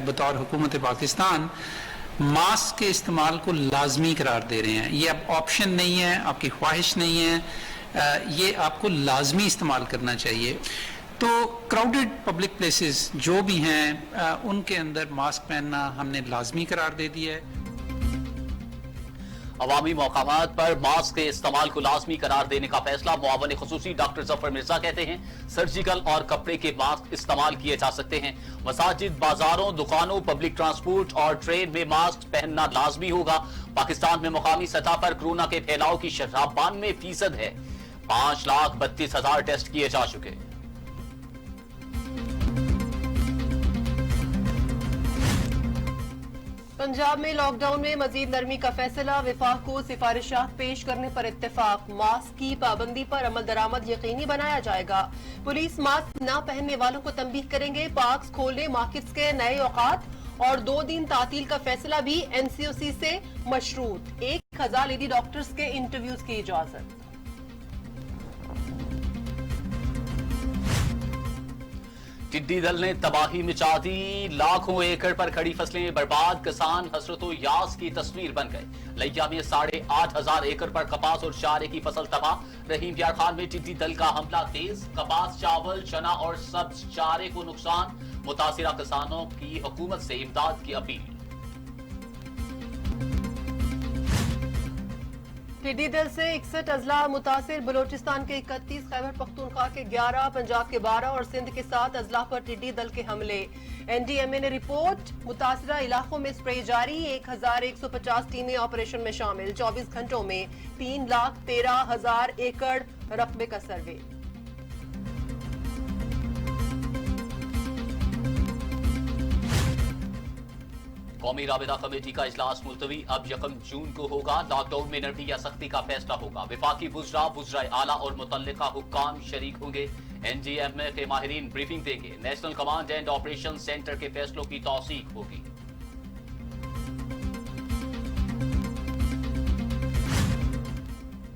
बतौर हुकूमत पाकिस्तान मास्क के इस्तेमाल को लाजमी करार दे रहे हैं। ये अब ऑप्शन नहीं है, आपकी ख्वाहिश नहीं है, ये आपको लाजमी इस्तेमाल करना चाहिए। तो क्राउडेड पब्लिक प्लेसेस जो भी हैं उनके अंदर मास्क पहनना हमने लाजमी करार दे दिया है। अवामी मकामात पर मास्क के इस्तेमाल को लाजमी करार देने का फैसला। मुआवन खुसूसी डॉक्टर जफर मिर्जा कहते हैं सर्जिकल और कपड़े के मास्क इस्तेमाल किए जा सकते हैं। मसाजिद, बाजारों, दुकानों, पब्लिक ट्रांसपोर्ट और ट्रेन में मास्क पहनना लाजमी होगा। पाकिस्तान में मुकामी सतह पर कोरोना के फैलाव की शरह 92% है। 5,32,000 टेस्ट किए जा चुके। पंजाब में लॉकडाउन में मजीद नरमी का फैसला। विफाक को सिफारिशात पेश करने पर इत्तेफाक। मास्क की पाबंदी पर अमल दरामद यकीनी बनाया जाएगा। पुलिस मास्क न पहनने वालों को तंबीह करेंगे। पार्क्स खोलने, मार्केट्स के नए औकात और 2 दिन तातील का फैसला भी एनसीओसी से मशरूत। 1000 लेडी डॉक्टर्स के इंटरव्यूज की इजाजत। टिड्डी दल ने तबाही मचा दी। लाखों एकड़ पर खड़ी फसलें बर्बाद। किसान हसरतो यास की तस्वीर बन गए। लिया में 8,500 एकड़ पर कपास और चारे की फसल तबाह। रहीम यार खान में टिड्डी दल का हमला तेज। कपास, चावल, चना और सब्ज चारे को नुकसान। मुतासिरा किसानों की हुकूमत से इमदाद की अपील। टिड्डी दल से 61 अजला मुतासिर। बलोचिस्तान के 31, खैबर पख्तूनख्वा के 11, पंजाब के 12 और सिंध के 7 अजला पर टिड्डी दल के हमले। एनडीएमए ने रिपोर्ट। मुतासिरा इलाकों में स्प्रे जारी। 1150 टीमें ऑपरेशन में शामिल। 24 घंटों में 3,13,000 एकड़ रकबे का सर्वे। कौमी राबिता कमेटी का इजलास मुलतवी। अब 1 जून को होगा। लॉकडाउन में नरमी या सख्ती का फैसला होगा। विफाकी वुज़रा, वुज़राए आला और मुतल्लिका हुक्काम शरीक होंगे। एनडीएमए के माहिरीन ब्रीफिंग देंगे। National command and operation centre के फैसलों की तौसीक होगी।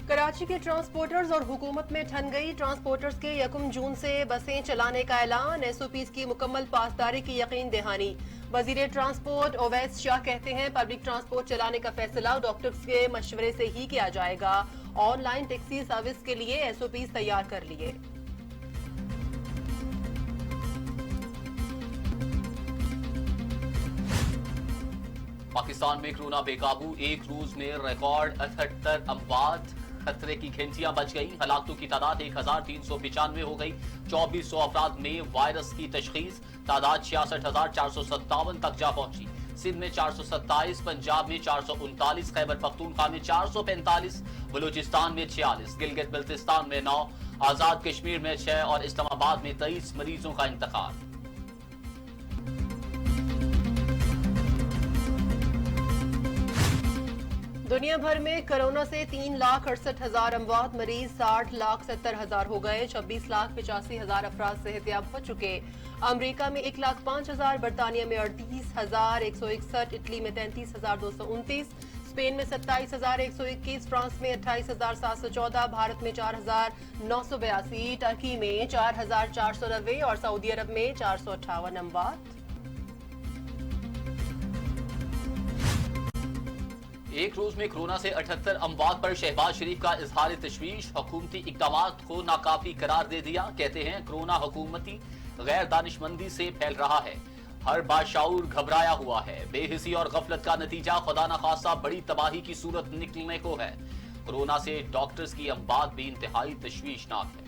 कराची के ट्रांसपोर्टर्स और हुकूमत में ठन गई। ट्रांसपोर्टर्स के 1 जून से बसें चलाने का ऐलान। एसओपीज की मुकम्मल पासदारी की यकीन दहानी। वजीर ट्रांसपोर्ट ओवैस शाह कहते हैं पब्लिक ट्रांसपोर्ट चलाने का फैसला डॉक्टर्स के मशवरे से ही किया जाएगा। ऑनलाइन टैक्सी सर्विस के लिए एसओपीज तैयार कर लिए। पाकिस्तान में कोरोना बेकाबू। एक रोज में रिकॉर्ड 78 अमवात। खतरे की घंटियां बज गई। हलाकतों की तादाद 1,395 हो गई। 2400 अफराद में वायरस की तशखीस। तादाद 66,457 तक जा पहुंची। सिंध में 427, पंजाब में 439, खैबर पख्तूनख्वा में 445, बलूचिस्तान में 46, गिलगित बल्तिस्तान में 9, आजाद कश्मीर में 6 और इस्लामाबाद में 23 मरीजों का इंतकाल। दुनिया भर में कोरोना से 3,68,000 अमवात। मरीज 60,70,000 हो गए। 26,85,000 अफराद सेहतियाब हो चुके। अमेरिका में 1,05,000, बरतानिया में 38,161, इटली में 33,229, स्पेन में 27,121, फ्रांस में 28,714, भारत में 4,982, टर्की में 4,490 और सऊदी अरब में 458 अमवात। एक रोज में कोरोना से 78 अमवात पर शहबाज शरीफ का इजहार तशवीश। हुकूमती इक़दामात को नाकाफी करार दे दिया। कहते हैं कोरोना हुकूमती गैर दानिशमंदी से फैल रहा है। हर बाशाऊर घबराया हुआ है। बेहिसी और गफलत का नतीजा खुदा न खासा बड़ी तबाही की सूरत निकलने को है। कोरोना से डॉक्टर्स की अमवात भी इंतहाई तशवीशनाक है।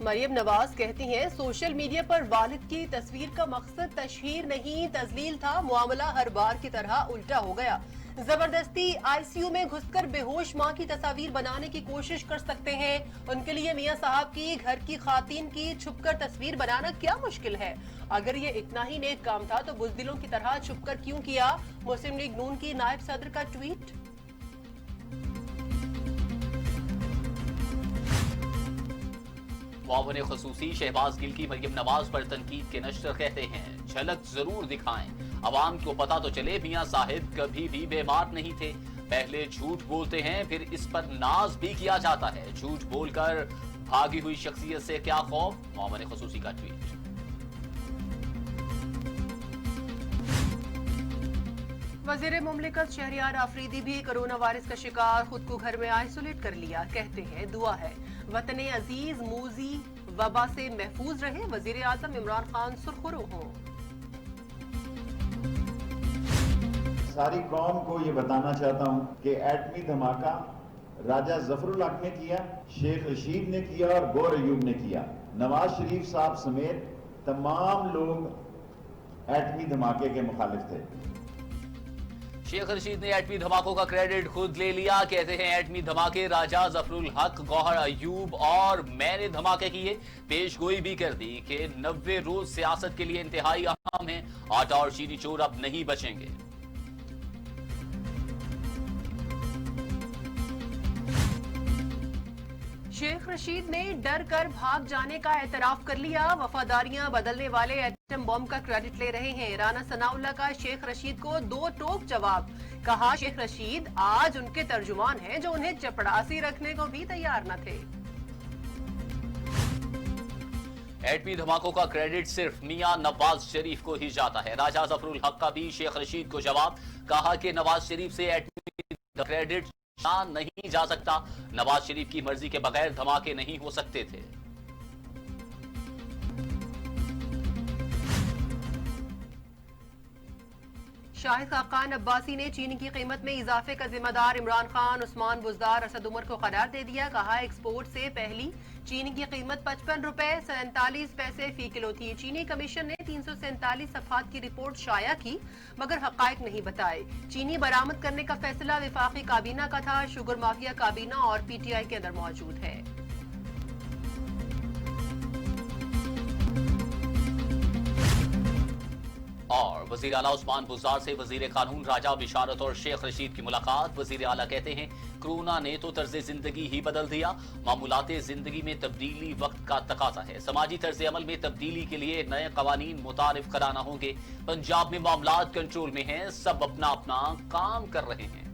मरियम नवाज कहती हैं सोशल मीडिया पर वालिद की तस्वीर का मकसद तशहीर नहीं तजलील था। मामला हर बार की तरह उल्टा हो गया। जबरदस्ती आईसीयू में घुसकर बेहोश मां की तस्वीर बनाने की कोशिश कर सकते हैं। उनके लिए मियां साहब की घर की खातिन की छुपकर तस्वीर बनाना क्या मुश्किल है। अगर ये इतना ही नेक काम था तो बुज़दिलों की तरह छुपकर क्यों किया। मुस्लिम लीग नून की नायब सदर का ट्वीट। मुआवन खुसूसी शहबाज गिल की मरियम नवाज पर तनकीद के नश्र कहते हैं झलक जरूर दिखाएं। अवाम को पता तो चले मियां साहिब कभी भी बीमार नहीं थे। पहले झूठ बोलते हैं फिर इस पर नाज भी किया जाता है। झूठ बोलकर भागी हुई शख्सियत से क्या खौफ, मोमिन खसूसी का ट्वीट। वजीर मुमलिकत शहरियार आफरीदी भी कोरोना वायरस का शिकार, खुद को घर में आइसोलेट कर लिया। कहते हैं दुआ है वतन अजीज मूजी वबा से महफूज रहे। वजीर आजम इमरान खान सुरखरू हों। सारी कौम को ये बताना चाहता हूँ कि एटमी धमाका राजा जफरुल हक ने किया, शेख रशीद ने किया और गौर अयूब ने किया। नवाज शरीफ साहब समेत तमाम लोग एटमी धमाके के मुखालिफ थे। शेख रशीद ने एटमी धमाकों का क्रेडिट खुद ले लिया। कहते हैं एटमी धमाके राजा जफरुल हक, गौहर अयूब और मैंने धमाके किए। पेशगोई भी कर दी कि 90 रोज सियासत के लिए इंतहाई अहम है। आटा और चीनी चोर अब नहीं बचेंगे। शेख रशीद ने डर कर भाग जाने का एतराफ कर लिया। वफादारियां बदलने वाले एटम बम का क्रेडिट ले रहे हैं। राना सनाउल्लाह का शेख रशीद को दो टोक जवाब। कहा शेख रशीद आज उनके तर्जुमान हैं जो उन्हें चपड़ासी रखने को भी तैयार न थे। एटमी धमाकों का क्रेडिट सिर्फ मियां नवाज शरीफ को ही जाता है। राजा जफरुल हक का भी शेख रशीद को जवाब। कहा कि नवाज शरीफ से एटमी क्रेडिट नहीं जा सकता। नवाज शरीफ की मर्जी के बगैर धमाके नहीं हो सकते थे। शाहिद खाकान अब्बासी ने चीनी की कीमत में इजाफे का जिम्मेदार इमरान खान, उस्मान बुजदार, असद उमर को करार दे दिया। कहा एक्सपोर्ट से पहली चीनी की कीमत 55 रुपए 47 पैसे फी किलो थी। चीनी कमीशन ने 347 सफहात की रिपोर्ट शाया की मगर हकायक नहीं बताए। चीनी बरामद करने का फैसला विफाकी काबीना का था। शुगर माफिया काबीना और पीटीआई के अंदर मौजूद है। और वजीर आला उस्मान बुज़दार से वजीर कानून राजा बिशारत और शेख रशीद की मुलाकात। वजीर आला कहते हैं कोरोना ने तो तर्ज जिंदगी ही बदल दिया। मामूलात जिंदगी में तब्दीली वक्त का तकाजा है। समाजी तर्ज अमल में तब्दीली के लिए नए कवानीन मुतारिफ कराना होंगे। पंजाब में मामलात कंट्रोल में हैं, सब अपना अपना काम कर रहे हैं।